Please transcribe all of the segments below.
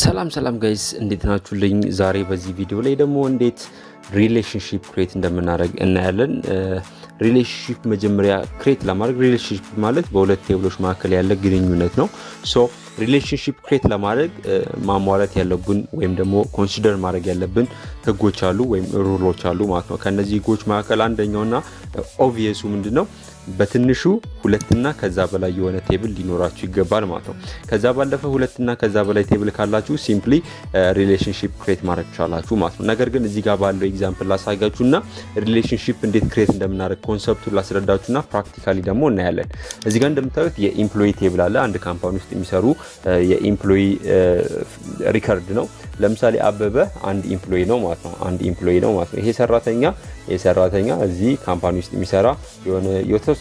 ሰላም ጋይስ እንዴት ናችሁልኝ ዛሬ በዚህ ቪዲዮ ላይ ደግሞ እንዴት ሪሌሽንሺፕ ክሬት እንደምናደርግ እናያለን ሪሌሽንሺፕ መጀመሪያ ክሬት ለማድረግ ሪሌሽንሺፕ ማለት በሁለት ቴብሎች መካከል ያለ ግንኙነት ነው ሶ ሪሌሽንሺፕ ክሬት ለማድረግ ማሟላት ያለብን ወይም ደግሞ ኮንሲደር ማድረግ ያለብን ህጎች አሉ ወይም ሩሎች አሉ ማለት ነው ከነዚህ ህጎች መካከል አንደኛውና ኦብቪየሱ ምንድነው በትንሹ ሁለትና ከዛ በላይ የሆነ ቴብል ሊኖራችሁ ይገባል ማለት ነው ከዛ ባለፈ ሁለትና ከዛ በላይ ቴብል ካላችሁ ሲምፕሊ ሪሌሽንሺፕ ክሬት ማድረግ ይችላልችሁ ማለት ነው ነገር ግን እዚህ ጋር ባለው ኤግዛምፕል ላሳያችሁና ሪሌሽንሺፕ እንዴት ክሬት እንደምናደርግ ኮንሰፕቱን ላስረዳችሁና ፕራክቲካሊ ደግሞ እናያለን እዚህ ጋር እንደምታዩት የኤምፕሎይ ቴብል አለ አንድ ካምፓኒ ውስጥ የሚሰሩ የኤምፕሎይ ሪከርድ ነው ለምሳሌ አበበ አንድ ኤምፕሎይ ነው ማለት ነው አንድ ኤምፕሎይ ነው ማለት ነው ይሄ ሰራተኛ እዚህ ካምፓኒ ውስጥ የሚሰራ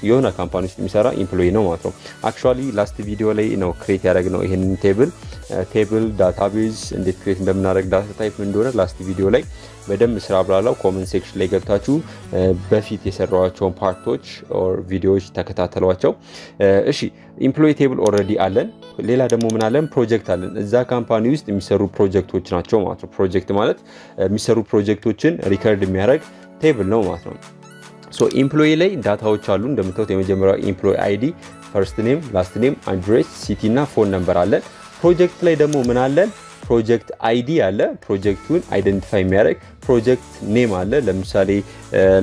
የሆነ ካምፓኒ ውስጥ የሚሰራ ኤምፕሎይ ነው ማለት ነው አክቹአሊ ላስት ቪዲዮ ላይ ነው ክሬት ያደረግነው ይሄንን ቴብል ዳታቤዝ እንዴት ክሬት እንደምናደርግ ዳታ ታይፕ እንደሆነ ላስት ቪዲዮ ላይ በደንብ ስራ አብራላው ኮሜንት ሴክሽን ላይ ገብታችሁ በፊት የሰራዋቸው ፓርቶች ኦር ቪዲዮዎች ተከታተሏቸው እሺ ኤምፕሎይ ቴብል ኦሬዲ አለን ሌላ ደግሞ ምን አለን ፕሮጀክት አለን እዛ ካምፓኒ ውስጥ የሚሰሩ ፕሮጀክቶች ናቸው ማለት ነው ፕሮጀክት ማለት የሚሰሩ ፕሮጀክቶችን ሪከርድ የሚያደርግ ቴብል ነው ማለት ነው ሶ ኤምፕሎይ ላይ ዳታዎች አሉ እንደምታዩት የመጀመሪያው ኤምፕሎይ አይዲ ፈርስት ኔም ላስት ኔም አድሬስ ሲቲ እና ፎን ነምበር አለን ፕሮጀክት ላይ ደግሞ ምን አለን ፕሮጀክት አይዲ አለ ፕሮጀክቱን አይደንቲፋይ የሚያደርግ ፕሮጀክት ኔም አለ ለምሳሌ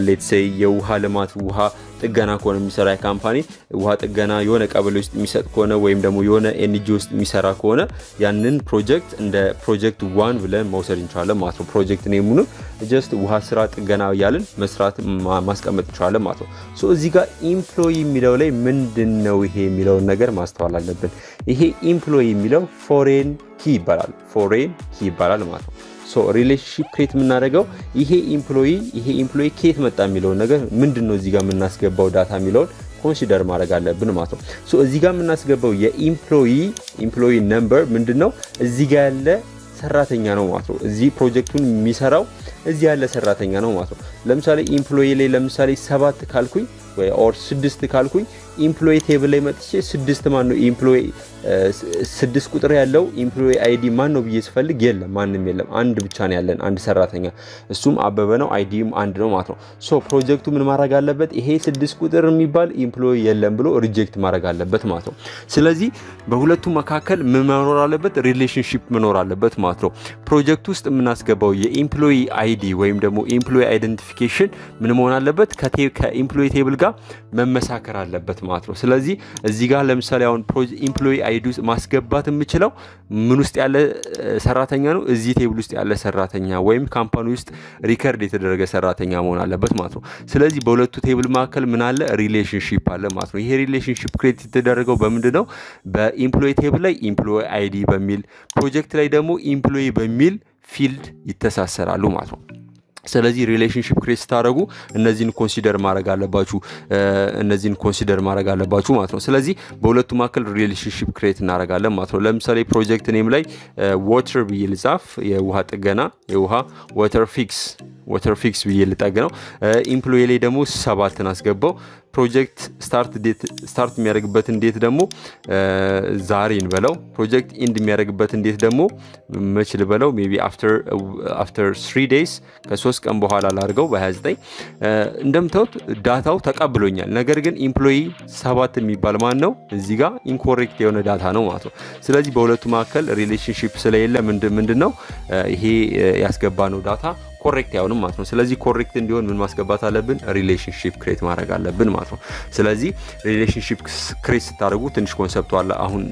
ሌትስ ሴይ የውሃ ልማት ውሃ ጥገና ኮን የሚሰራ ካምፓኒ ውሃ ጥገና የሆነ ቀበሌ ውስጥ የሚሰጥ ኮነ ወይም ደግሞ የሆነ ኤንጂ ውስጥ የሚሰራ ኮነ ያንን ፕሮጀክት እንደ ፕሮጀክት 1 ብለን መውሰድ እንችላለን ማለት ነው ፕሮጀክት ኔሙን ጀስት ውሃ ስራ ጥገና ያለን መስራት ማስቀመጥ እንችላለን ማለት ነው ሶ እዚህ ጋር ኤምፕሎይ የሚለው ላይ ምንድነው ይሄ የሚለው ነገር ማስተዋል አለብን ይሄ ኤምፕሎይ የሚለው ፎሬን ኪ ይባላል ማለት ነው ሶ ሪሌሽንሺፕ ክሬት የምናደርገው ይሄ ኤምፕሎይ ኬት መጣ የሚለው ነገር ምንድነው እዚህ ጋር የምናስገባው ዳታ የሚለው ኮንሲደር ማድረግ አለብን ማለት ነው ሶ እዚህ ጋር የምናስገባው የኤምፕሎይ ነምበር ምንድነው እዚህ ጋር ያለ ሰራተኛ ነው ማለት ነው እዚህ ፕሮጀክቱን የሚሰራው እዚህ ያለ ሰራተኛ ነው ማለት ነው ለምሳሌ ኤምፕሎይ ላይ ለምሳሌ 7 ካልኩኝ ወይ ኦር 6 ካልኩኝ ኤምፕሎይ ቴብል ላይ መጥቼ 6 ማን ነው ኤምፕሎይ 6 ቁጥር ያለው ኤምፕሎይ አይዲ ማን ነው ብዬ ስፈልግ የለም ማንንም የለም አንድ ብቻ ነው ያለን አንድ ሰራተኛ እሱም አበበ ነው አይዲም አንድ ነው ማለት ነው ሶ ፕሮጀክቱ ምን ማድረግ አለበት ይሄ 6 ቁጥር የሚባል ኤምፕሎይ የለም ብሎ ሪጀክት ማድረግ አለበት ማለት ነው ስለዚህ በሁለቱ መካከል ምን መኖር አለበት ሪሌሽንሺፕ መኖር አለበት ማለት ነው ፕሮጀክቱ ውስጥ የምናስገባው የኤምፕሎይ አይዲ ወይም ደግሞ ኤምፕሎይ አይደንቲፊኬሽን ምን መሆን አለበት ከኤምፕሎይ ቴብል ጋር መመሳከር አለበት ማለት ነው ስለዚህ እዚህ ጋር ለምሳሌ አሁን ኤምፕሎይ አይዲ ውስጥ ማስገባት የምችለው ምን ውስጥ ያለ ሰራተኛ ነው እዚህ ቴብል ውስጥ ያለ ሰራተኛ ወይም ካምፓኒ ውስጥ ሪከርድ የተደረገ ሰራተኛ መሆን አለበት ማለት ነው ስለዚህ በሁለቱ ቴብል መካከል ምን አለ ሪሌሽንሺፕ አለ ማለት ነው ይሄ ሪሌሽንሺፕ ክሬት የተደረገው በምንድነው በኤምፕሎይ ቴብል ላይ ኤምፕሎይ አይዲ በሚል ፕሮጀክት ላይ ደግሞ ኤምፕሎይ በሚል ፊልድ ይተሳሰራሉ ማለት ነው ስለዚህ ሪሌሽንሺፕ ክሬት ታረጉ እነዚህን ኮንሲደር ማድረግ አለባችሁ ማለት ነው ስለዚህ በሁለቱ መካከል ሪሌሽንሺፕ ክሬት እናደርጋለን ማለት ነው ለምሳሌ ፕሮጀክት ኔም ላይ ዋተር ቢልዛፍ የውሃ ጥገና የውሃ ዋተር ፊክስ ቢልጠግ ነው ኤምፕሎይ ላይ ደግሞ 7 አስገባው ፕሮጀክት ስታርት የሚያደርግበት እንዴት ደግሞ ዛሬ እንበለው ፕሮጀክት ኢንድ የሚያደርግበት እንዴት ደግሞ መችል በለው ሜቢ after 3 days ከ3 ቀን በኋላ ላርገው በ29 እንደምታውት ዳታው ተቀብሎኛል ነገር ግን ኤምፕሎይ 7 የሚባል ማን ነው እዚህ ጋር ኢንኮሬክት የሆነ ዳታ ነው ማለት ነው ስለዚህ በሁለቱ መካከል ሪሌሽንሺፕ ስለሌለ ምንድነው ይሄ ያስገባነው ዳታ ኮሬክት ያውንም ማለት ነው ስለዚህ ኮሬክት እንዲሆን ምን ማስገባት አለብን ሪሌሽንሺፕ ክሬት ማድረግ አለብን ማለት ነው ስለዚህ ሪሌሽንሺፕ ክሬት ታደርጉ ትንሽ ኮንሰፕቱ አለ አሁን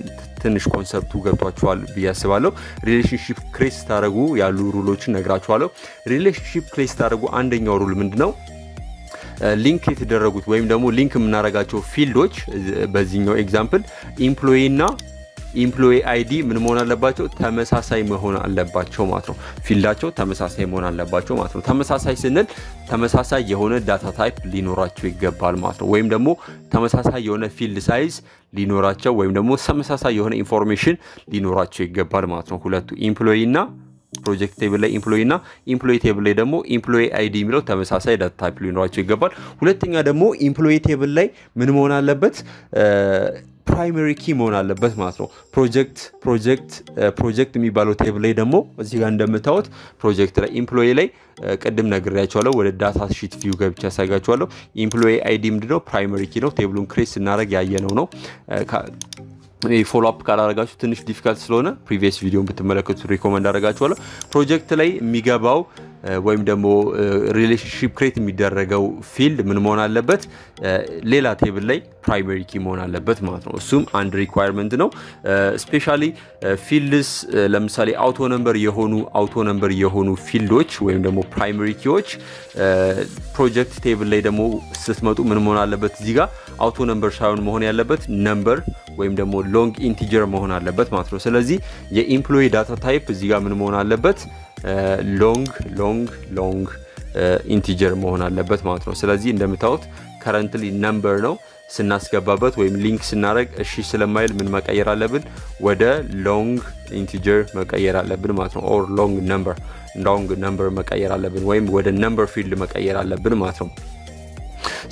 ትንሽ ኮንሰፕቱ ገብቷችኋል ብያስባለሁ ሪሌሽንሺፕ ክሬት ታደርጉ ያሉ ሩሎችን ነግራችኋለሁ ሪሌሽንሺፕ ክሬት ታደርጉ አንደኛው ሩል ምንድነው ሊንክ የተደረጉት ወይም ደግሞ ሊንክ የምናረጋቸው ፊልዶች በዚህኛው ኤግዛምፕል ኤምፕሎይ አይዲ ምን መሆን አለባቸው ተመሳሳይ መሆን አለባቸው ማለት ነው ፊልዳቸው ተመሳሳይ መሆን አለባቸው ማለት ነው ተመሳሳይ ስንል ተመሳሳይ የሆነ ዳታ ታይፕ ሊኖራቸው ይገባል ማለት ነው ወይም ደግሞ ተመሳሳይ የሆነ ፊልድ ሳይዝ ሊኖራቸው ወይም ደግሞ ተመሳሳይ የሆነ ኢንፎርሜሽን ሊኖራቸው ይገባል ማለት ነው ሁለቱ ኤምፕሎይ እና ፕሮጀክት ቴብል ላይ ኤምፕሎይ ቴብል ላይ ደግሞ ኤምፕሎይ አይዲ የሚለው ተመሳሳይ ዳታ ታይፕ ሊኖራቸው ይገባል ሁለተኛ ደግሞ ኤምፕሎይ ቴብል ላይ ምን መሆን አለበት ፕራይመሪ ኪ መሆን አለበት ማለት ነው ፕሮጀክት የሚባለው ቴብል ላይ ደግሞ እዚህ ጋር እንደምታዩት ፕሮጀክት ላይ ኤምፕሎይ ላይ ቀደም ነግሬያችኋለሁ ወደ ዳታ ሺት ቪው ገብቻ ያሳጋችኋለሁ ኤምፕሎይ አይዲ ምንድነው ፕራይመሪ ኪ ነው ቴብሉን ክሬት እናረግ ያየነው ነው ፎሎ አፕ ካላረጋችሁ ትንሽ ዲፊካልት ስለሆነ ፕሪቪየስ ቪዲዮን ብትመለከቱ ሪኮመንድ አደርጋችኋለሁ ፕሮጀክት ላይ የሚገባው ወይም ደግሞ ሪሌሽንሺፕ ክሬት የሚደረገው ፊልድ ምን መሆን አለበት ሌላ ቴብል ላይ ፕራይመሪ ኪ መሆን አለበት ማለት ነው እሱም አንድ ሪኳየርመንት ነው ስፔሻሊ ፊልድስ ለምሳሌ አውቶ ነምበር የሆኑ ፊልዶች ወይም ደግሞ ፕራይመሪ ኪዎች ፕሮጀክት ቴብል ላይ ደግሞ ስትመጡ ምን መሆን አለበት እዚህ ጋር አውቶ ነምበር ሳይሆን መሆን ያለበት ነምበር ወይም ደግሞ ሎንግ ኢንቲጀር መሆን አለበት ማለት ነው ስለዚህ የኤምፕሎይ ዳታ ታይፕ እዚህ ጋር ምን መሆን አለበት ሎንግ ኢንቲጀር መሆን አለበት ማለት ነው ስለዚህ እንደምታዩት currently number ነው ስናስገባበት ወይም ሊንክ ስናረግ እሺ ስለማይል ምን መቀየር አለብን ወደ ሎንግ ኢንቲጀር መቀየር አለብን ማለት ነው or long number መቀየር አለብን ወይም ወደ number field መቀየር አለብን ማለት ነው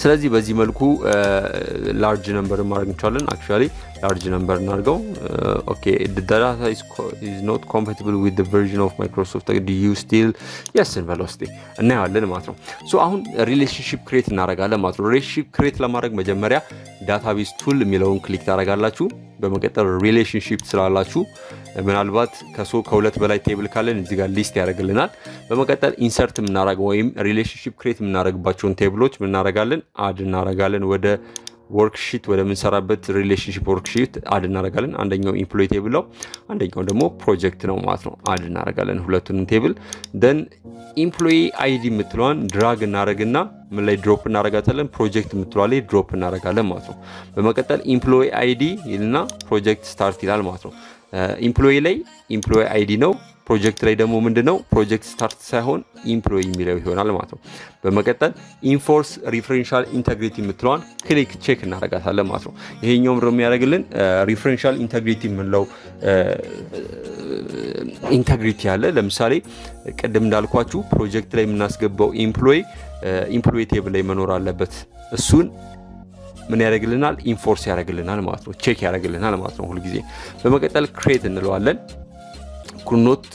ስለዚህ በዚህ መልኩ large number ማድረግ እንችላለን actually large number እናርገው okay the data is not compatible with the version of Microsoft do you still yes velocity እናያለን ማለት ነው so አሁን ሪሌሽንሺፕ ክሬት እናረጋለን ማለት ነው ሪሌሽንሺፕ ክሬት ለማድረግ መጀመሪያ ዳታቤዝ ቱል የሚለውን ክሊክ ታረጋላችሁ በመቀጠል ሪሌሽንሺፕ ስላላችሁ ምናልባት ከሁለት በላይ ቴብል ካለን እዚህ ጋር ሊስት ያደርግልናል በመቀጠል ኢንሰርት ምናረጋው ወይም ሪሌሽንሺፕ ክሬት ምናረግባቸውን ቴብሎች ምናረጋለን አድ እናረጋለን ወደ worksheet ወደ ምንሰራበት ሪሌሽንሺፕ worksheet አድ እናረጋለን አንደኛው ኤምፕሎይ ቴብል ነው አንደኛው ደግሞ ፕሮጀክት ነው ማለት ነው አድ እናረጋለን ሁለቱንም ቴብል then ኤምፕሎይ አይዲ ምትሏን ድራግ እናረግና ምን ላይ ድሮፕ እናረጋታለን ፕሮጀክት ምትሏ ላይ ድሮፕ እናረጋለን ማለት ነው በመቀጠል ኤምፕሎይ አይዲ ይልና ፕሮጀክት ስታርት ይላል ማለት ነው ኤምፕሎይ ላይ ኤምፕሎይ አይዲ ነው ፕሮጀክት ላይ ደግሞ ምንድነው ፕሮጀክት ስታርት ሳይሆን ኤምፕሎይ የሚለው ይሆናል ማለት ነው በመቀጠል ኢንፎርስ ሪፈረንሻል ኢንተግሪቲ ምትሏን ክሊክ ቼክ እናረጋታለን ማለት ነው ይሄኛው ምንም ያደርግልን ሪፈረንሻል ኢንተግሪቲ ምንለው ኢንተግሪቲ ያለ ለምሳሌ ቀደም እንዳልኳችሁ ፕሮጀክት ላይ ምናስገባው ኤምፕሎይ ቴብል ላይ መኖር አለበት እሱን ምን ያደርግልናል ኢንፎርስ ያደርግልናል ማለት ነው ቼክ ያደርግልናል ማለት ነው ሁሉ ጊዜ በመቀጠል ክሬት እንለዋለን could not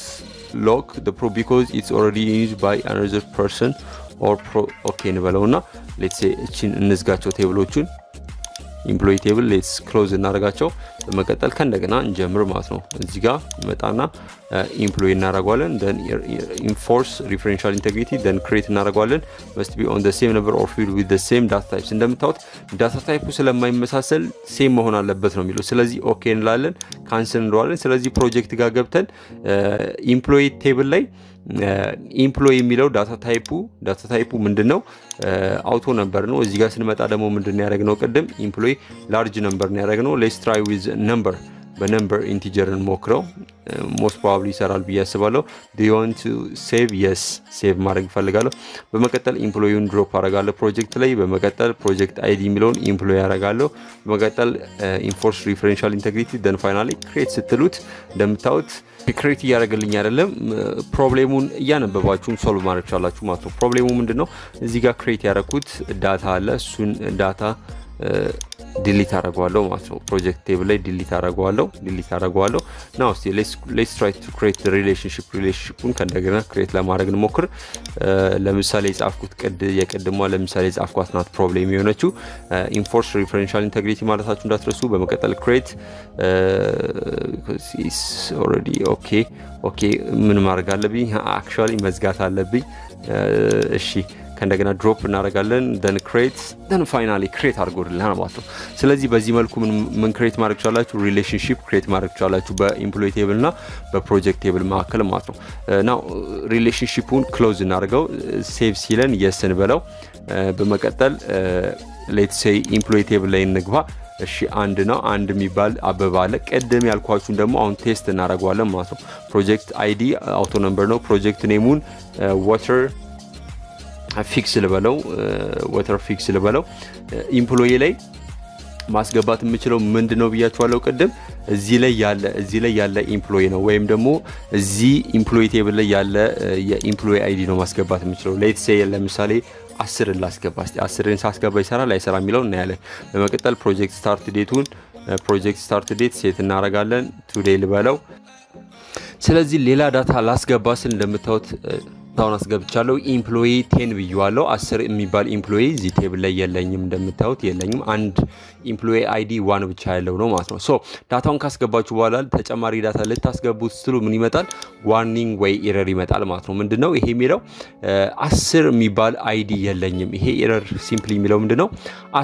lock the pro because it's already used by another person or okay እንበለውና let's say እቺን እንዝጋቸው ቴብሎቹን ኤምፕሎይ ቴብል let's close እናረጋቸው በመቀጠል ከእንደገና እንጀምር ማለት ነው እዚህ ጋር መጣና ኤምፕሎይ እናረጋዋለን then enforce referential integrity then create እናረጋዋለን must be on the same number or field with the same data types እንደምታውቁት ዳታ ታይፑ ስለማይመሳሰል ሴም መሆን አለበት ነው የሚለው ስለዚህ ኦኬ እንላለን ካንሰል እንለዋለን ስለዚህ ፕሮጀክት ጋር ገብተን ኤምፕሎይ ቴብል ላይ ኤምፕሎይ የሚለው ዳታ ታይፑ ምንድነው አውቶ ነምበር ነው እዚህ ጋር ስንመጣ ደግሞ ምንድነው ያደረግነው ቀደም ኤምፕሎይ ላርጅ ነምበር ነው ያደረግነው let's try with number በነምበር ኢንቲጀር እንሞክረው most probably ይሰራል ብያስባለሁ do you want to save yes save ማድረግ ፈልጋለሁ በመቀጠል ኤምፕሎይውን ድሮፕ አረጋለሁ ፕሮጀክት ላይ በመቀጠል ፕሮጀክት አይዲ የሚለውን ኤምፕሎይ አረጋለሁ በመቀጠል enforce referential integrity then finally create ስትሉት እንደምታዩት ክሬት ያደርግልኝ አይደለም ፕሮብሌሙን ያነበባችሁን ሶልቭ ማድረግ ይችላልችሁ ማለት ነው ፕሮብሌሙ ምንድነው እዚህ ጋር ክሬት ያደረኩት ዳታ አለ እሱን ዳታ delete አረጋዋለሁ ማለት ነው ፕሮጀክት ቴብል ላይ delete አረጋዋለሁ now see let's try to create the relationshipን ከእንደገና ክሬት ለማድረግ እንሞክር ለምሳሌ ጻፍኩት የቀድሞ ለምሳሌ ጻፍኳት ናት ፕሮብሌም የሆነችው enforce referential integrity ማለታችሁ እንዳትረሱ በመቀጠል create because it's already okay ምን ማድረግ አለብኝ actually መዝጋት አለብኝ እሺ ከእንደገና ድሮፕ እናረጋለን then create then finally create አድርጎልናል ማለት ነው ስለዚህ በዚህ መልኩ ምን ክሬት ማድረግ ይችላልችሁ ሪሌሽንሺፕ ክሬት ማድረግ ይችላልችሁ በኤምፕሎይ ቴብል እና በፕሮጀክት ቴብል መካከል ማለት ነው now ሪሌሽንሺፑን ክሎዝ እናርገው ሴቭ ሲለን yes እንበለው በመቀጠል let's say ኤምፕሎይ ቴብል ላይ እንግባ እሺ አንድ የሚባል አበባ አለ ቀደም ያልኳችሁን ደግሞ አሁን ቴስት እናረጋዋለን ማለት ነው ፕሮጀክት አይዲ አውቶ ነምበር ነው ፕሮጀክት ኔሙን water fix ልበለው water fix ልበለው ኤምፕሎይ ላይ ማስገባት የምችለው ምንድነው ብያችኋለሁ ቀደም እዚህ ላይ ያለ ኤምፕሎይ ነው ወይም ደግሞ እዚህ ኤምፕሎይ ቴብል ላይ ያለ የኤምፕሎይ አይዲ ነው ማስገባት የምችለው let's say ለምሳሌ 10 ላስገባ እስቲ 10ን ሳስገባ ይሰራል አይሰራ የሚለው እናያለን በመቀጠል ፕሮጀክት ስታርት ዴቱን ፕሮጀክት ስታርት ዴት ሴት እናረጋለን ቱዴይ ልበለው ስለዚህ ሌላ ዳታ ላስገባ ስል እንደምታዩት ታውን አስገብቻለሁ ኤምፕሎይ 10 ብየዋለሁ 10 የሚባል ኤምፕሎይ እዚ ቴብል ላይ የለኝም እንደምታዩት የለኝም አንድ ኤምፕሎይ አይዲ 1 ብቻ ያለው ነው ማለት ነው ሶ ዳታውን ካስገባችሁ በኋላ ተጨማሪ ዳታ ልታስገቡት ስሉ ምን ይመጣል ዋርኒንግ ወይ ኤረር ይመጣል ማለት ነው ምንድነው ይሄ የሚለው 10 የሚባል አይዲ የለኝም ይሄ ኤረር ሲምፕሊ የሚለው ምንድነው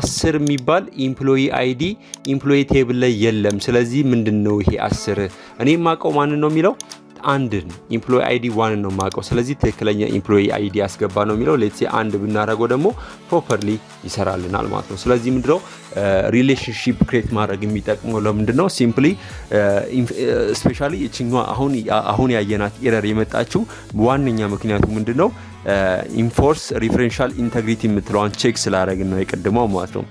10 የሚባል ኤምፕሎይ አይዲ ኤምፕሎይ ቴብል ላይ የለም ስለዚህ ምንድነው ይሄ 10 እኔ ማቀው ማን ነው የሚለው አንድ ኤምፕሎይ አይዲ 1 ነው ማቀው ስለዚህ ትክክለኛ ኤምፕሎይ አይዲ አስገባ ነው የሚለው ሌትስ ሴ አንድ ብናረጋው ደግሞ ፕሮፐርሊ ይሰራልናል ማለት ነው ስለዚህ ምንድነው ሪሌሽንሺፕ ክሬት ማድረግ የሚጠቅመው ለምንድነው ሲምፕሊ ስፔሻሊ እቺኛው አሁን ያየናት ኤረር የመጣችው ዋንኛ ምክንያቱ ምንድነው ኢንፎርስ ሪፈረንሻል ኢንተግሪቲ የምትለዋን ቼክ ስላደረግን ነው የቀድመው ማለት ነው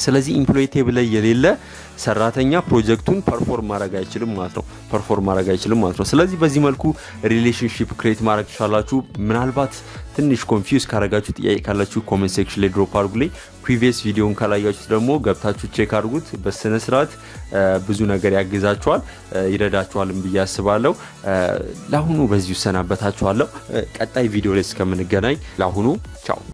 ስለዚህ ኤምፕሎይ ቴብል ላይ የሌለ ሰራተኛ ፕሮጀክቱን ፐርፎርም ማድረግ አይችልም ማለት ነው ስለዚህ በዚህ መልኩ ሪሌሽንሺፕ ክሬት ማድረግ ይችላልላችሁ ምናልባት ትንሽ ኮንፊውዝ ካረጋችሁ ጥያቄ ካላችሁ ኮሜንት ሴክሽን ላይ ድሮፕ አድርጉልኝ ፕሪቪየስ ቪዲዮን ካላያችሁ ደግሞ ገብታችሁ ቼክ አድርጉት በስነ ስርዓት ብዙ ነገር ያግዛችኋል ይረዳችኋልም ብዬ አስባለሁ ለአሁኑ በዚሁ ሰናበታችኋለሁ ቀጣይ ቪዲዮ ላይ እስከምንገናኝ ለአሁኑ ቻው